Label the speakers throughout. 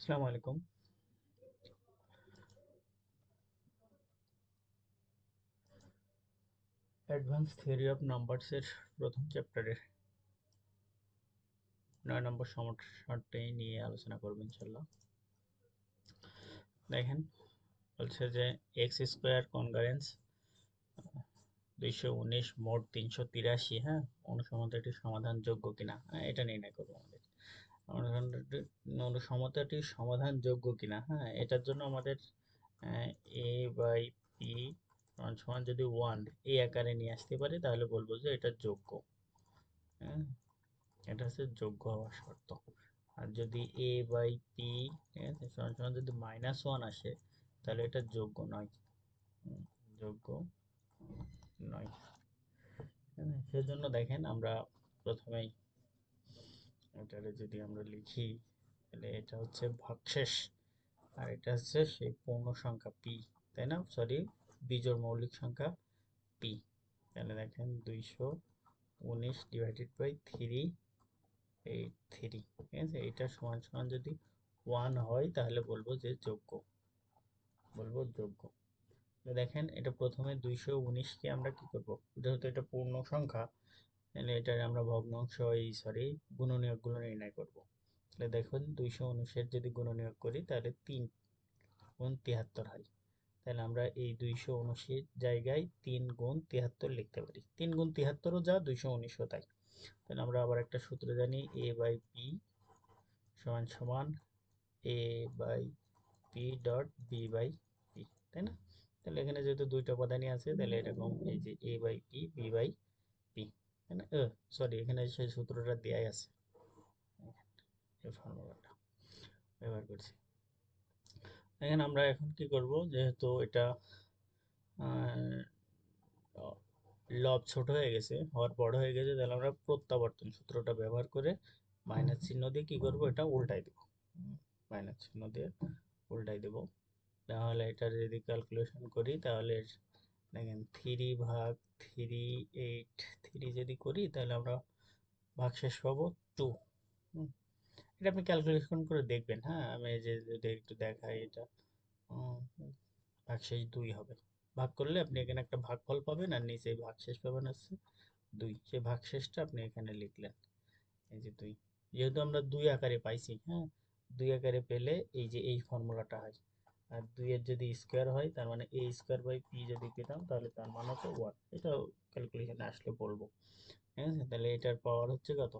Speaker 1: আসসালামু আলাইকুম। Advance theory of numbers এর প্রথম চ্যাপ্টারের 9 নম্বর সমস্যাটি নিয়ে আলোচনা করব ইনশাল্লাহ। দেখেন, বলছে যে এক্স স্কোয়ার কনকারেন্স 219 মোট 383, হ্যাঁ, অনুসমতাটির সমাধানযোগ্য কিনা, হ্যাঁ, এটা নির্ণয় করবো আমাদের। অনুসমতাটির সমাধানযোগ্য কিনা, হ্যাঁ, এটার জন্য আমাদের এ বাই পি সমান সমান যদি 1 এই আকারে নিয়ে আসতে পারি তাহলে বলবো যে এটা যোগ্য। হ্যাঁ, এটা হচ্ছে যোগ্য হওয়ার শর্ত। আর যদি এ বাই পি, ঠিক আছে, সমান সমান যদি -1 আসে তাহলে এটা যোগ্য নয়। যোগ্য নয়। হ্যাঁ, সেজন্য দেখেন আমরা প্রথমেই এটারে যদি আমরা লিখি তাহলে এটা হচ্ছে ভাগশেষ, আর এটা হচ্ছে সেই পূর্ণ সংখ্যা পি, তাই না? সরি, বিজোড় মৌলিক সংখ্যা পি। তাহলে দেখেন 219 ডিভাইডেড বাই 383, ঠিক আছে, এটা সমান সমান যদি 1 হয় তাহলে বলবো যে যোগ্য, বলবো যোগ্য। দেখেন এটা প্রথমে 219 কে আমরা কি করব, যেহেতু এটা পূর্ণ সংখ্যা তাহলে এটার আমরা ভগ্নাংশ গুণনীয়ক গুলো নির্ণয় করব। তাহলে দেখুন 219 এর যদি গুণনীয়ক করি তাহলে 3 গুণ 73 হয়। তাহলে আমরা এই 219 জায়গায় 3 গুণ 73 লিখতে পারি। 3 গুণ 73ও যা, 219ও তাই। তাহলে আমরা আবার একটা সূত্র জানি, এ বাই পি সমান সমান A by P dot B by P, তাই না? তাহলে এখানে যেহেতু দুইটা উপাদানই আছে তাহলে এরকম এই যে A by P B by P, তাই না? সরি, এখানে সেই সূত্রটা দেয়াই আছে, এই ফর্মুলাটা ব্যবহার করছি। দেখেন আমরা এখন কি করব, যেহেতু এটা লব ছোট হয়ে গেছে, হর বড় হয়ে গেছে, তাহলে আমরা প্রত্যাবর্তন সূত্রটা ব্যবহার করে মাইনাস চিহ্ন দিয়ে কি করব, এটা উল্টাই দেব। মাইনাস চিহ্ন দিয়ে উল্টাই দেব। তাহলে এটা যদি ক্যালকুলেশন করি তাহলে দেখেন 3/383 যদি করি তাহলে আমরা ভাগশেষ পাবো 2। এটা আপনি ক্যালকুলেশন করে দেখবেন, হ্যাঁ, আমি এই যে যদি একটু দেখাই এটা, উম, ভাগশেষ 2 হবে। ভাগ করলে আপনি এখানে একটা ভাগফল পাবেন আর নিচে ভাগশেষ পাবেন হচ্ছে 2। সেই ভাগশেষটা আপনি এখানে লিখলেন, এই যে 2। যেহেতু আমরা 2 আকারে পাইছি, হ্যাঁ, 2 আকারে পেলে এই যে এই ফর্মুলাটা হয়। আর 2 এর যদি স্কোয়ার হয় তার মানে এ স্কোয়ার বাই পি যদি পেতাম তাহলে তার মানে হচ্ছে 1। এটাও ক্যালকুলেশনে আসলে বলবো, ঠিক আছে? তাহলে এটার পাওয়ার হচ্ছে কত,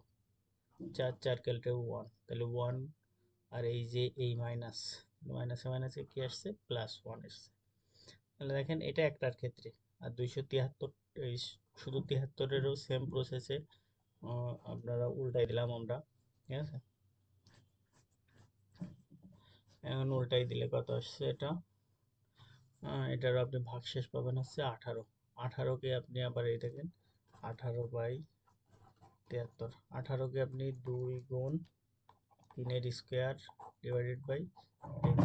Speaker 1: 4 4 ক্যালটে 1, তাহলে 1। আর এই যে এই মাইনাস, মাইনাসে মাইনাসে কি আসছে, +1 এসছে। তাহলে দেখেন এটা একটার ক্ষেত্রে। আর 273, এই শুধু 73-এরও সেম প্রসেসে আপনারা উল্টাই দিলাম আমরা, ঠিক আছে? এখন উল্টাই দিলে কত আসছে এটা, এটারও আপনি ভাগশেষ পাবেন হচ্ছে 18। 18কে আপনি আবার এই দেখেন 18/73, 18কে আপনি 2 গুণ 3-এর স্কোয়ার ডিভাইডেড বাই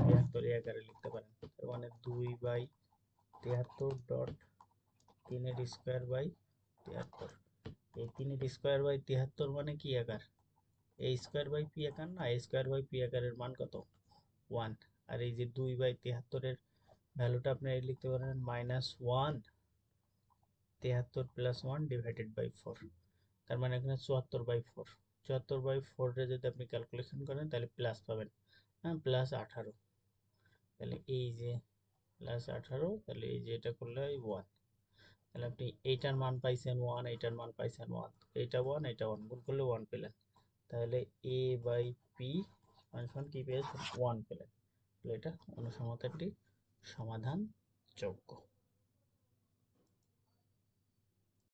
Speaker 1: 73 এই আকারে লিখতে পারেন। তার মানে 2/73 ডট 3-এর স্কোয়ার বাই 73। এই 3-এর স্কোয়ার বাই 73 মানে কি আকার, এ স্কোয়ার বাই পি আকার না? এ স্কোয়ার বাই পি আকারের মান কত, 1। আর এই যে 2/73-এর ভ্যালুটা আপনি লিখতে পারেন -1, 73 প্লাস 1 ডিভাইডেড বাই 4। তার মানে এখানে 74/4। 74/4 রে যদি আপনি ক্যালকুলেশন করেন তাহলে প্লাস পাবেন, হ্যাঁ, +18। তাহলে এই যে +18, তাহলে এই যে এটা করলে 1। তাহলে আপনি এইটার মান পাইছেন 1, এইটার মান পাইছেন 1, এইটা 1 এটা 1 গুণ করলে 1 পেলেন। তাহলে এ বাই পি সমান কি পেয়েছেন, 1 পেলেন। তাহলে এটা অনুসমতাটি সমাধান যোগ্য।